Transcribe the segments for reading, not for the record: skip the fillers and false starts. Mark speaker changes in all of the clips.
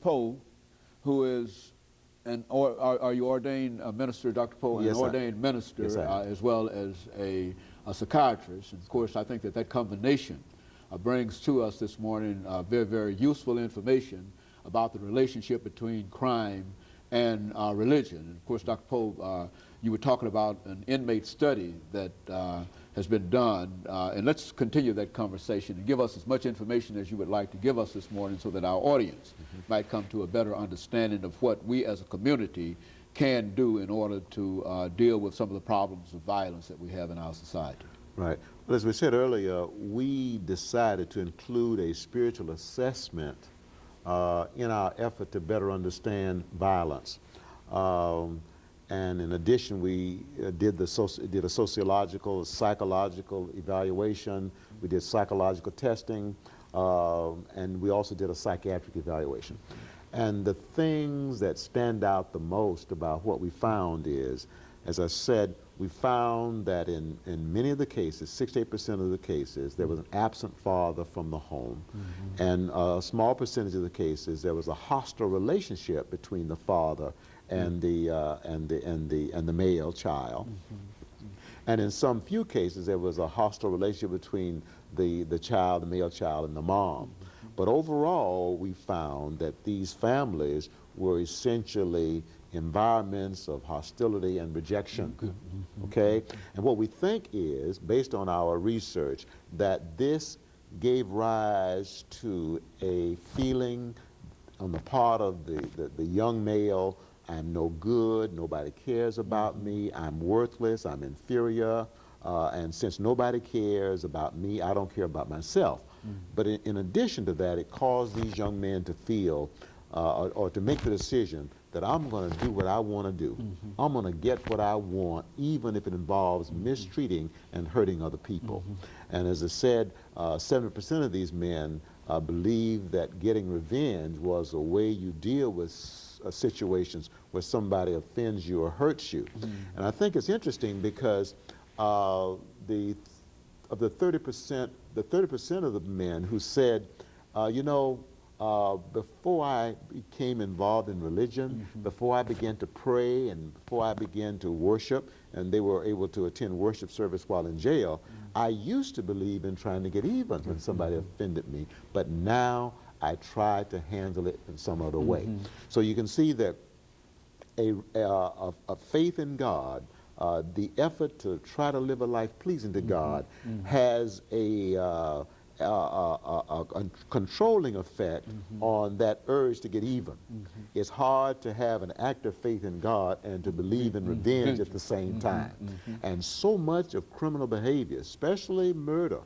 Speaker 1: Poe, who is are you ordained minister, Dr. Poe,
Speaker 2: Yes,
Speaker 1: an ordained minister
Speaker 2: yes,
Speaker 1: as well as a psychiatrist. And of course, I think that that combination brings to us this morning very, very useful information about the relationship between crime and religion. And of course, Dr. Poe, you were talking about an inmate study that has been done, and let's continue that conversation and give us as much information as you would like to give us this morning so that our audience might come to a better understanding of what we as a community can do in order to deal with some of the problems of violence that we have in our society.
Speaker 2: Right. Well, as we said earlier, we decided to include a spiritual assessment in our effort to better understand violence. And in addition, we did a sociological, psychological evaluation. We did psychological testing, and we also did a psychiatric evaluation. And the things that stand out the most about what we found is, as I said, we found that in many of the cases, 68% of the cases, there was an absent father from the home. And a small percentage of the cases, there was a hostile relationship between the father and the male child. And in some few cases, there was a hostile relationship between the male child, and the mom. But overall, we found that these families were essentially environments of hostility and rejection, okay? And what we think is, based on our research, that this gave rise to a feeling on the part of the young male: I'm no good, nobody cares about me, I'm worthless, I'm inferior, and since nobody cares about me, I don't care about myself. But in addition to that, it caused these young men to feel, or to make the decision that I'm going to do what I want to do. I'm going to get what I want, even if it involves mistreating and hurting other people. And as I said, 70% of these men believe that getting revenge was a way you deal with situations where somebody offends you or hurts you. And I think it's interesting because of the 30% of the men who said, you know, before I became involved in religion, before I began to pray and before I began to worship, and they were able to attend worship service while in jail, I used to believe in trying to get even when somebody offended me, but now I try to handle it in some other way. So you can see that a faith in God, the effort to try to live a life pleasing to God, has a controlling effect on that urge to get even. It's hard to have an active faith in God and to believe in revenge at the same time. And so much of criminal behavior, especially murder,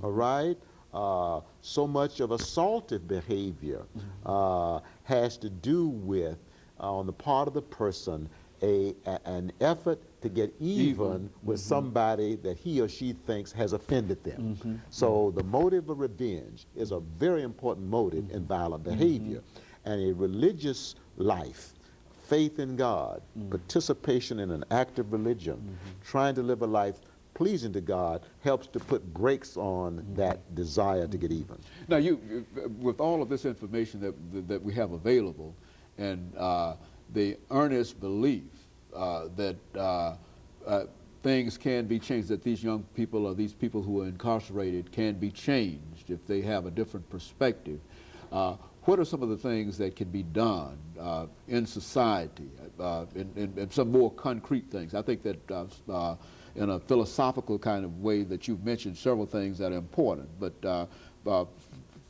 Speaker 2: all right, so much of assaultive behavior has to do with, on the part of the person, an effort to get even with somebody that he or she thinks has offended them. So the motive of revenge is a very important motive in violent behavior. And a religious life, faith in God, participation in an active religion, trying to live a life pleasing to God, helps to put brakes on that desire to get even.
Speaker 1: Now, with all of this information that we have available, and the earnest belief that things can be changed, that these young people or these people who are incarcerated can be changed if they have a different perspective, what are some of the things that can be done in society, in some more concrete things? I think that in a philosophical kind of way that you've mentioned several things that are important, but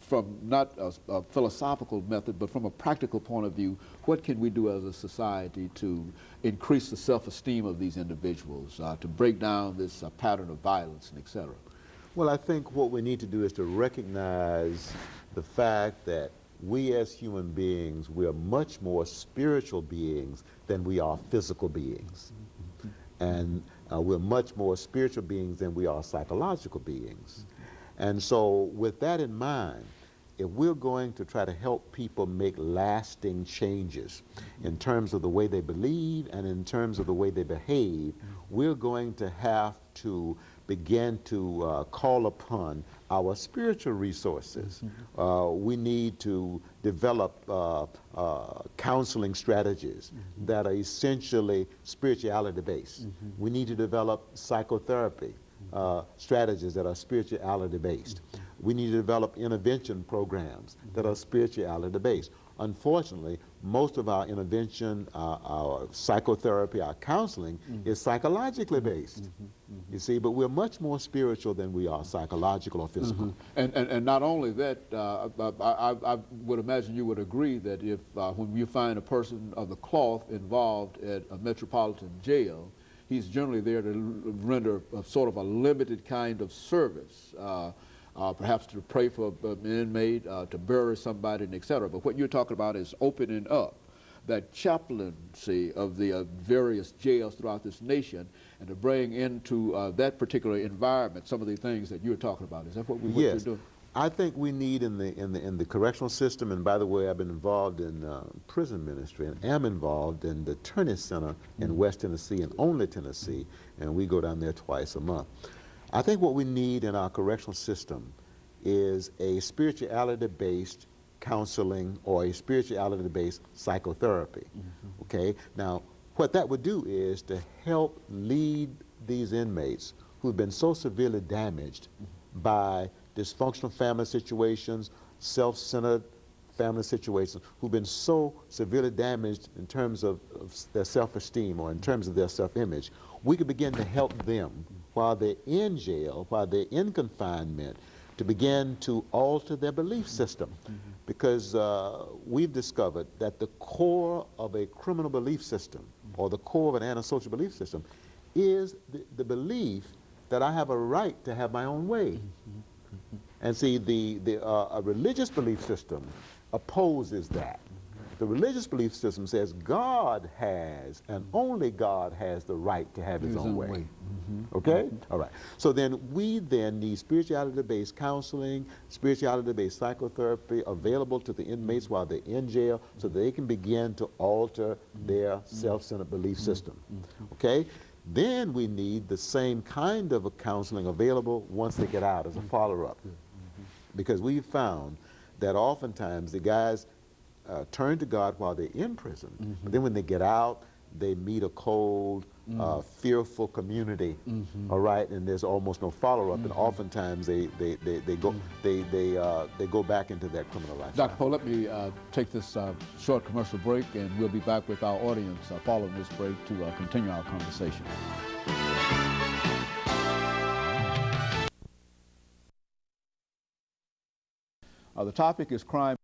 Speaker 1: from not a philosophical method, but from a practical point of view, what can we do as a society to increase the self-esteem of these individuals, to break down this pattern of violence, and et cetera?
Speaker 2: Well, I think what we need to do is to recognize the fact that we as human beings, we are much more spiritual beings than we are physical beings. And we're much more spiritual beings than we are psychological beings. And so with that in mind, if we're going to try to help people make lasting changes in terms of the way they believe and in terms of the way they behave, we're going to have to begin to call upon our spiritual resources. We need to develop counseling strategies that are essentially spirituality based. We need to develop psychotherapy strategies that are spirituality based. We need to develop intervention programs that are spirituality based. Unfortunately, most of our intervention, our psychotherapy, our counseling is psychologically based. You see, but we're much more spiritual than we are psychological or physical.
Speaker 1: And not only that, I would imagine you would agree that if when you find a person of the cloth involved at a metropolitan jail, he's generally there to render sort of a limited kind of service. Perhaps to pray for an inmate, to bury somebody, and et cetera. But what you're talking about is opening up that chaplaincy of the various jails throughout this nation, and to bring into that particular environment some of the things that you're talking about. Is that what you're doing?
Speaker 2: I think we need in the correctional system, and by the way, I've been involved in prison ministry and am involved in the Turney Center in West Tennessee and only Tennessee, and we go down there twice a month. I think what we need in our correctional system is a spirituality-based counseling or a spirituality-based psychotherapy. Okay? Now, what that would do is to help lead these inmates who've been so severely damaged by dysfunctional family situations, self-centered family situations, who've been so severely damaged in terms of their self-esteem or in terms of their self-image. We could begin to help them while they're in jail, while they're in confinement, to begin to alter their belief system. Because we've discovered that the core of a criminal belief system, or the core of an antisocial belief system, is the belief that I have a right to have my own way. And see, a religious belief system opposes that. The religious belief system says God has, and only God has, the right to have his own way. Okay? All right. So then we need spirituality-based counseling, spirituality-based psychotherapy available to the inmates while they're in jail so they can begin to alter their self-centered belief system. Okay? Then we need the same kind of a counseling available once they get out as a follow-up. Because we've found that oftentimes the guys turn to God while they're in prison, but then when they get out, they meet a cold, fearful community, all right, and there's almost no follow-up, and oftentimes they go back into that criminal lifestyle.
Speaker 1: Dr. Poe, let me take this short commercial break, and we'll be back with our audience following this break to continue our conversation. The topic is crime